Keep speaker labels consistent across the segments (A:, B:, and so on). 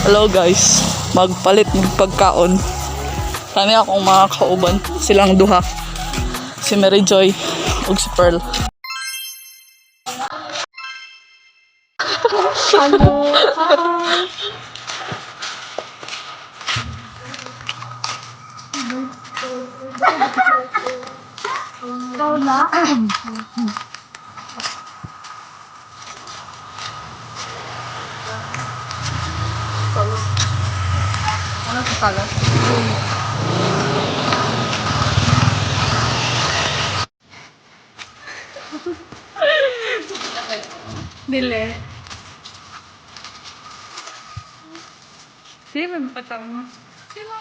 A: Hello guys, magpalit ng pagkaon. Kami akong mga kauban, silang duha. Si Mary Joy ug si Pearl. Ano sa sala? Dile. Sino may patama? Sino?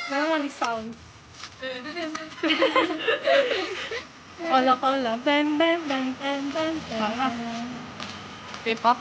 A: Naman ni sound. Ola. Bang. K-pop?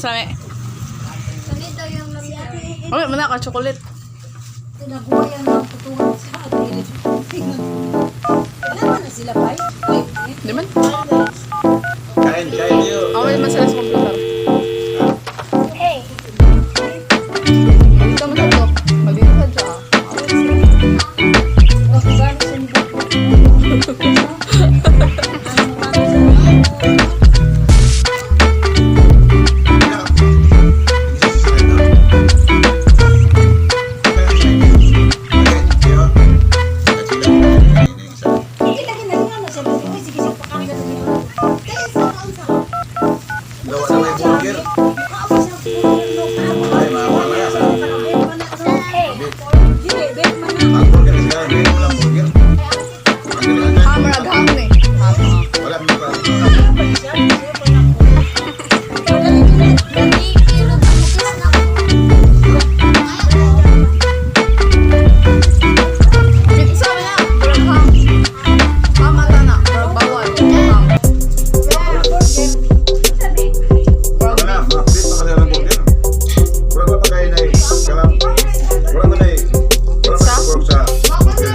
A: Sami.
B: Sali daw yung lamig.
A: Wala mo na ka chocolate.
C: Tinabuhayan ng putuhan sa atin. Kailangan na sila pa.
A: Di man?
D: Kain yun.
A: Awal man sila sa computer.
B: Hey.
A: Dito mo sa to. Magdito sa dyan.
C: Kita ginagawa na siya. Sige, sige, pakain na siya. Kaya sa kaunsa.
D: Gawa na may burger.
C: Mukha siya burger.
D: Ay, mamaya sa
B: Hey.
C: Dili, bet man na.
D: ang burger is gano'n. May walang burger. Ang galing na.
A: Marag ham ni.
D: Wala mo pa.
A: Pizza na. Marag ham. Ham ata na. Marag bawal. Ham.
D: Wala, ma-update pa kasi ng burger. Wala pa pagkain na eh. Wala pa na eh. Wala pa pork sa burger.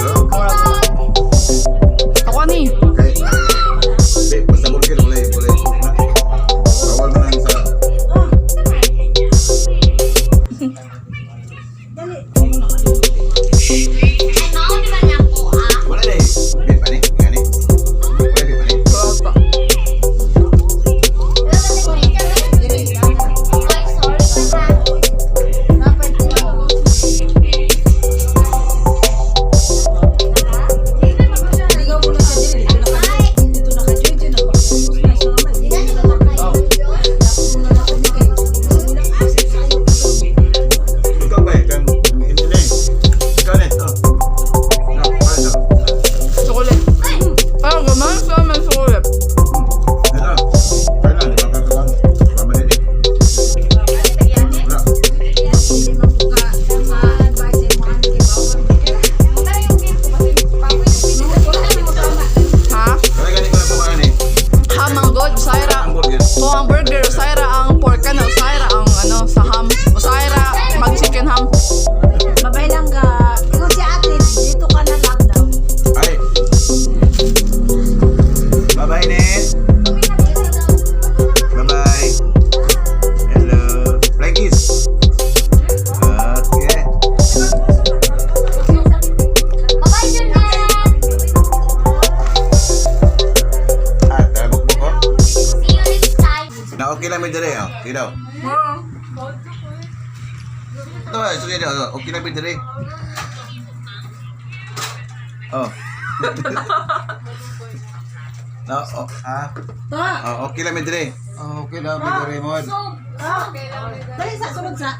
A: Ako ni.
D: Okay. Babe, basta burger, wala eh. Bawal mo lang sa... Wala na eh. Babe, ani? Ani? Wala, babe, ani?
A: Bawal pa.
C: Ligaw ko na siya dili. Dito naka-join na.
D: Ikaw ba eh? Hindi na eh. Ikaw na eh. Oh. No, wala na.
A: Chocolate. Parang gaman sa amin chocolate.
D: Ito. Kaya na, di ba kakakuan? Mama din eh. Wala.
A: Ha?
D: Kaya ganit ko na pumakan eh.
A: Ham ang good. Usaira.
D: Ang burger.
A: Kung ang burger, usaira ang pork ka na. Usaira ang ano sa ham. Usaira mag-chicken ham.
C: Babay lang ka. Ikaw si ate, dito ka na lang daw.
D: Ay. Bye-bye, Net. Bye-bye. Hello. Fly kiss. Okay.
B: Bye-bye, Junet!
D: Ah, tabok mo ko.
B: See you next time.
D: Na okay lang may dire, oh. Okay daw. Ito ba, sige daw. Okay lang may dire. Oh. No, oh, ah. Oh, okay lang may dire. Oh, okay lang may dire mo.
C: Dali sa sunod sa.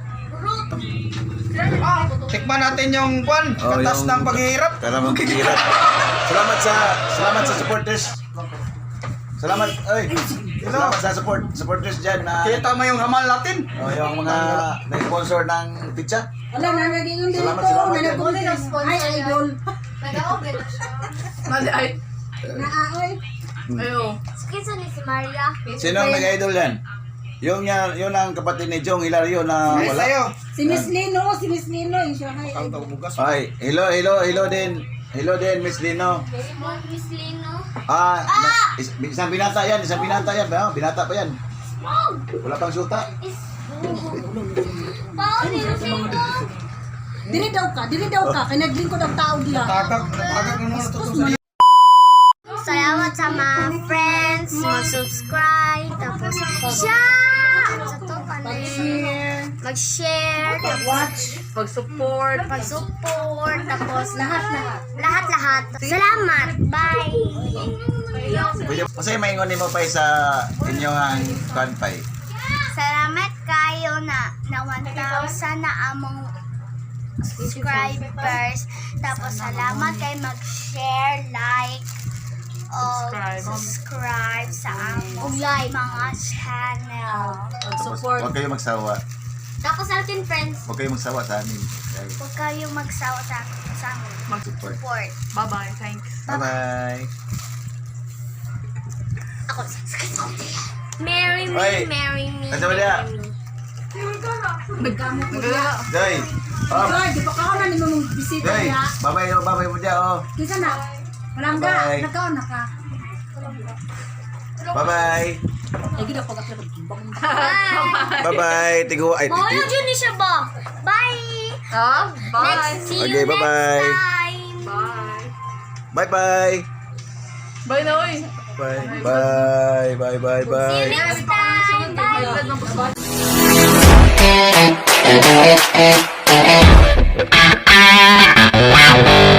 E: Tikman natin yung kwan,
D: Oh,
E: katas
D: yung-
E: ng paghihirap.
D: Kaya mong kikirap. Salamat sa supporters. Salamat, salamat sa supporters dyan na
E: Kita mo yung hamal natin.
D: yung mga na-sponsor ng pizza.
C: Wala na naging dito.
D: Salamat.
C: Ay, idol.
B: Nag-open na siya.
A: Mali ay.
C: Naaoy.
A: Ayo.
B: Kinsa ni si Maria?
D: Sino ang nag-idol yan? Yun ang kapatid ni Jong Hilario na
E: Yes,
D: wala.
E: sa'yo.
C: Si Miss Lino, yung siya ay
E: Ang
C: idol.
E: bugas.
D: Ay, hello din. Hello din, Miss Lino.
B: Miss Lino.
D: Isang binata yan ba? Binata pa yan. Wala pang suta.
B: Paul, Lino.
C: Dili daw ka. Kaya naglingkod ang tao diha.
E: Tagak na muna ito sa
B: Salamat sa mga friends, mag-subscribe, tapos share! Sa to, mag-share,
C: Watch.
A: Pag-support.
B: pag-support, tapos lahat. Salamat! Bye!
D: Kasi maingon mo pa sa inyong kanpay.
B: Salamat kayo na 1,000 na among subscribers. Tapos salamat kay mag-share, like, o subscribe sa among mga channel.
A: Pag-support.
D: Huwag kayong magsawa.
B: Tapos sa ating friends,
D: Huwag kayong magsawa sa amin.
B: huwag kayong magsawa sa amin.
D: Mag-support.
B: Support.
A: Bye-bye. Thanks.
D: Bye-bye.
B: Ako, Marry me,
D: Oy,
B: marry me,
D: kasama niya.
B: marry me.
C: Nagkamot ko niya.
D: Jay.
C: Ay, di pa ka na ni mong bisita
D: Jay.
C: niya.
D: Babay mo dyan, oh.
C: Kisa na. Malangga,
D: Bye.
C: nagkaon na ka.
D: Bye-bye.
C: Ay, gila ko kapila magkimbang.
D: Bye-bye. Tigo. Ay,
B: Oh,
D: titi.
B: yun siya ba? Bye!
A: Ah, bye.
B: See
D: Okay,
B: you
D: bye-bye.
B: next time!
D: Bye-bye.
A: Bye na, oy.
D: Bye. Bye.
B: See you next time! Bye!